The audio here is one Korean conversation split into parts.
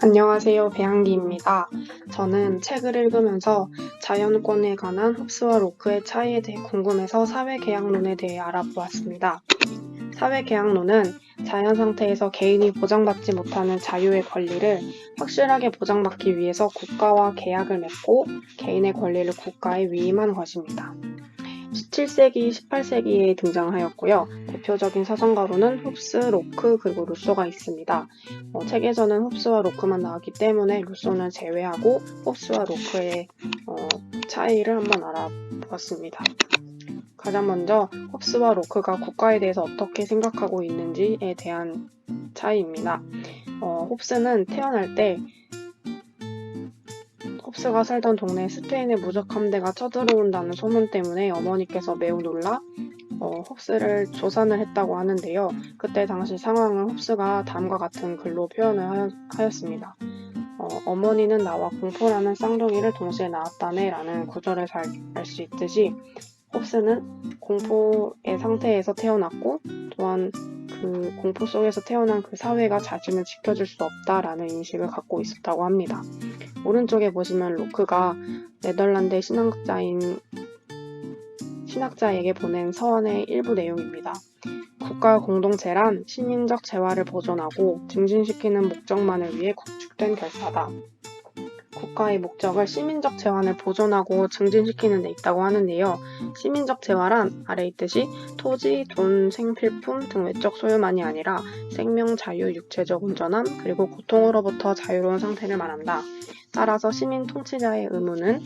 안녕하세요. 배한기입니다. 저는 책을 읽으면서 자연권에 관한 홉스와 로크의 차이에 대해 궁금해서 사회계약론에 대해 알아보았습니다. 사회계약론은 자연 상태에서 개인이 보장받지 못하는 자유의 권리를 확실하게 보장받기 위해서 국가와 계약을 맺고 개인의 권리를 국가에 위임한 것입니다. 17세기, 18세기에 등장하였고요. 대표적인 사상가로는 홉스, 로크, 그리고 루소가 있습니다. 책에서는 홉스와 로크만 나왔기 때문에 루소는 제외하고 홉스와 로크의 차이를 한번 알아보았습니다. 가장 먼저 홉스와 로크가 국가에 대해서 어떻게 생각하고 있는지에 대한 차이입니다. 홉스는 태어날 때 홉스가 살던 동네에 스페인의 무적 함대가 쳐들어온다는 소문 때문에 어머니께서 매우 놀라 홉스를 조산을 했다고 하는데요. 그때 당시 상황을 홉스가 다음과 같은 글로 표현을 하였습니다. 어머니는 나와 공포라는 쌍둥이를 동시에 낳았다네 라는 구절을 잘 알 수 있듯이 홉스는 공포의 상태에서 태어났고 또한 그 공포 속에서 태어난 그 사회가 자신을 지켜줄 수 없다라는 인식을 갖고 있었다고 합니다. 오른쪽에 보시면 로크가 네덜란드 신학자에게 보낸 서원의 일부 내용입니다. 국가 공동체란 시민적 재화를 보존하고 증진시키는 목적만을 위해 구축된 결사다. 국가의 목적을 시민적 재화를 보존하고 증진시키는 데 있다고 하는데요. 시민적 재화란 아래 있듯이 토지, 돈, 생필품 등 외적 소유만이 아니라 생명, 자유, 육체적 온전함, 그리고 고통으로부터 자유로운 상태를 말한다. 따라서 시민 통치자의 의무는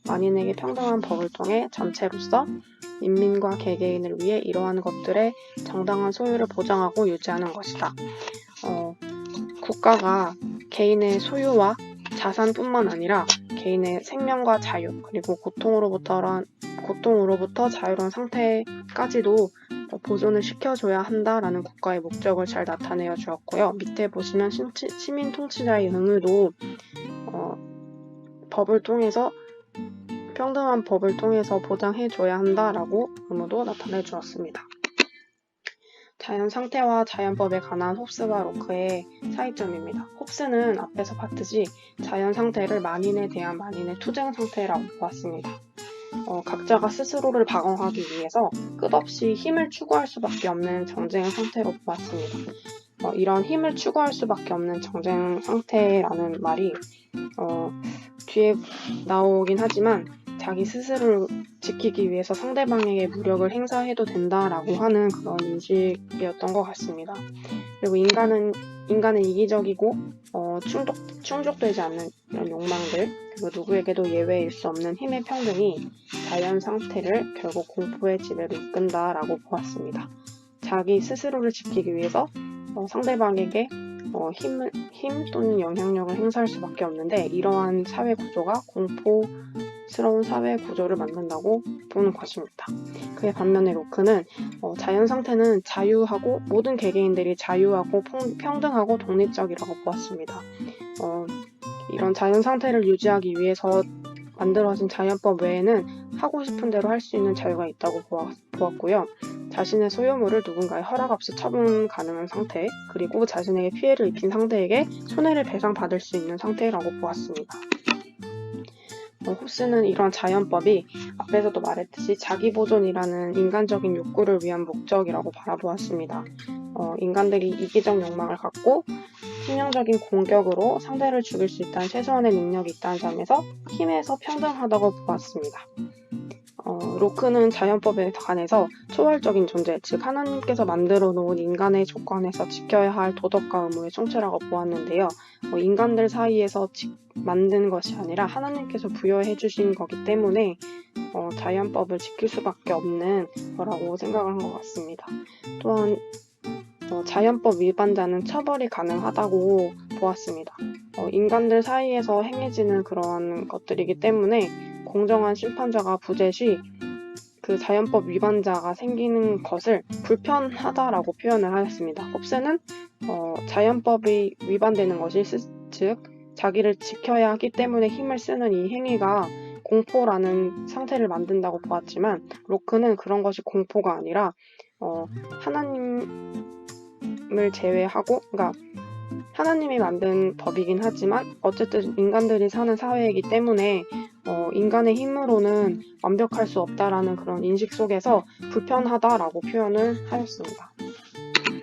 만인에게 평등한 법을 통해 전체로서 인민과 개개인을 위해 이러한 것들의 정당한 소유를 보장하고 유지하는 것이다. 국가가 개인의 소유와 자산뿐만 아니라 개인의 생명과 자유, 그리고 고통으로부터 자유로운 상태까지도 보존을 시켜줘야 한다라는 국가의 목적을 잘 나타내어 주었고요. 밑에 보시면 시민 통치자의 의무도 평등한 법을 통해서 보장해줘야 한다라고 의무도 나타내 주었습니다. 자연 상태와 자연법에 관한 홉스와 로크의 차이점입니다. 홉스는 앞에서 봤듯이 자연 상태를 만인에 대한 만인의 투쟁 상태라고 보았습니다. 각자가 스스로를 방어하기 위해서 끝없이 힘을 추구할 수밖에 없는 정쟁 상태로 보았습니다. 이런 힘을 추구할 수밖에 없는 정쟁 상태라는 말이 뒤에 나오긴 하지만 자기 스스로를 지키기 위해서 상대방에게 무력을 행사해도 된다라고 하는 그런 인식이었던 것 같습니다. 그리고 인간은 이기적이고 충족되지 않는 이런 욕망들, 그리고 누구에게도 예외일 수 없는 힘의 평등이 자연 상태를 결국 공포의 지배로 이끈다라고 보았습니다. 자기 스스로를 지키기 위해서 상대방에게 힘 또는 영향력을 행사할 수밖에 없는데 이러한 사회 구조가 공포스러운 사회 구조를 만든다고 보는 것입니다. 그에 반면에 로크는 자연 상태는 자유하고 모든 개개인들이 자유하고 평등하고 독립적이라고 보았습니다. 이런 자연 상태를 유지하기 위해서 만들어진 자연법 외에는 하고 싶은 대로 할 수 있는 자유가 있다고 보았고요. 자신의 소유물을 누군가의 허락 없이 처분 가능한 상태, 그리고 자신에게 피해를 입힌 상대에게 손해를 배상받을 수 있는 상태라고 보았습니다. 홉스는 이런 자연법이 앞에서도 말했듯이 자기보존이라는 인간적인 욕구를 위한 목적이라고 바라보았습니다. 인간들이 이기적 욕망을 갖고 치명적인 공격으로 상대를 죽일 수 있다는 최소한의 능력이 있다는 점에서 힘에서 평등하다고 보았습니다. 로크는 자연법에 관해서 초월적인 존재, 즉 하나님께서 만들어 놓은 인간의 조건에서 지켜야 할 도덕과 의무의 총체라고 보았는데요. 인간들 사이에서 만든 것이 아니라 하나님께서 부여해 주신 거기 때문에 자연법을 지킬 수밖에 없는 거라고 생각을 한 것 같습니다. 또한 자연법 위반자는 처벌이 가능하다고 보았습니다. 인간들 사이에서 행해지는 그러한 것들이기 때문에 공정한 심판자가 부재시 그 자연법 위반자가 생기는 것을 불편하다라고 표현을 하였습니다. 홉스는 자연법이 위반되는 것이 즉 자기를 지켜야 하기 때문에 힘을 쓰는 이 행위가 공포라는 상태를 만든다고 보았지만 로크는 그런 것이 공포가 아니라 하나님을 제외하고 그러니까 하나님이 만든 법이긴 하지만 어쨌든 인간들이 사는 사회이기 때문에 인간의 힘으로는 완벽할 수 없다라는 그런 인식 속에서 불편하다라고 표현을 하였습니다.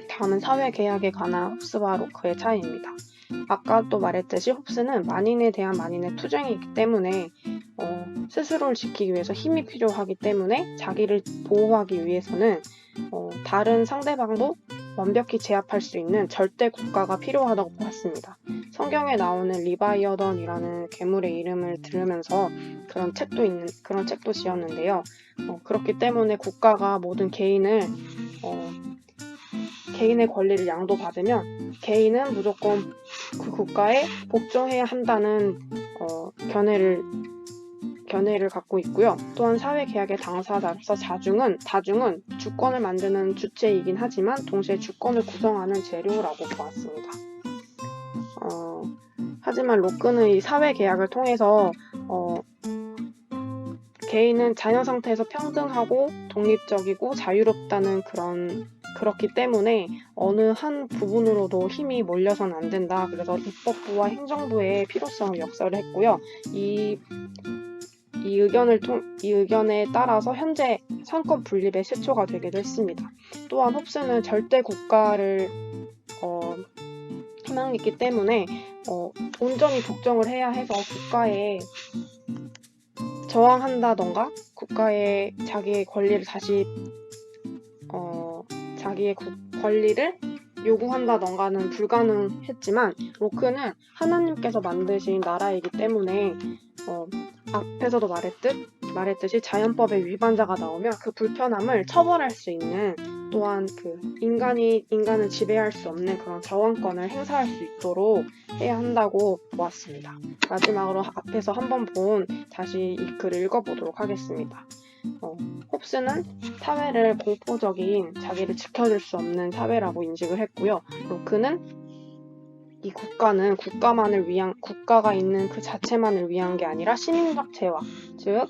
다음은 사회계약에 관한 홉스와 로크의 차이입니다. 아까 또 말했듯이 홉스는 만인에 대한 만인의 투쟁이기 때문에 스스로를 지키기 위해서 힘이 필요하기 때문에 자기를 보호하기 위해서는 다른 상대방도 완벽히 제압할 수 있는 절대 국가가 필요하다고 보았습니다. 성경에 나오는 리바이어던이라는 괴물의 이름을 들으면서 그런 책도 지었는데요. 그렇기 때문에 국가가 모든 개인의 권리를 양도받으면 개인은 무조건 그 국가에 복종해야 한다는 견해를 갖고 있고요. 또한 사회계약의 당사자로서 다중은 주권을 만드는 주체이긴 하지만 동시에 주권을 구성하는 재료라고 보았습니다. 하지만 로크는 이 사회계약을 통해서 개인은 자연 상태에서 평등하고 독립적이고 자유롭다는 그렇기 때문에 어느 한 부분으로도 힘이 몰려서는 안 된다. 그래서 입법부와 행정부의 필요성을 역설을 했고요. 이 의견에 따라서 현재 상권 분립의 시초가 되기도 했습니다. 또한 홉스는 절대 국가를 희망했기 때문에 온전히 복종을 해야 해서 국가에 저항한다던가 국가에 자기의 권리를 요구한다던가는 불가능했지만 로크는 하나님께서 만드신 나라이기 때문에 앞에서도 말했듯이 자연법의 위반자가 나오면 그 불편함을 처벌할 수 있는 또한 그 인간을 지배할 수 없는 그런 저항권을 행사할 수 있도록 해야 한다고 보았습니다. 마지막으로 앞에서 한번 다시 이 글을 읽어보도록 하겠습니다. 홉스는 사회를 공포적인 자기를 지켜줄 수 없는 사회라고 인식을 했고요. 로크는 이 국가는 국가가 있는 그 자체만을 위한 게 아니라 시민적 재화, 즉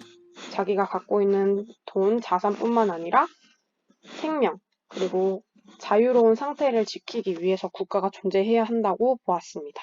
자기가 갖고 있는 돈, 자산뿐만 아니라 생명, 그리고 자유로운 상태를 지키기 위해서 국가가 존재해야 한다고 보았습니다.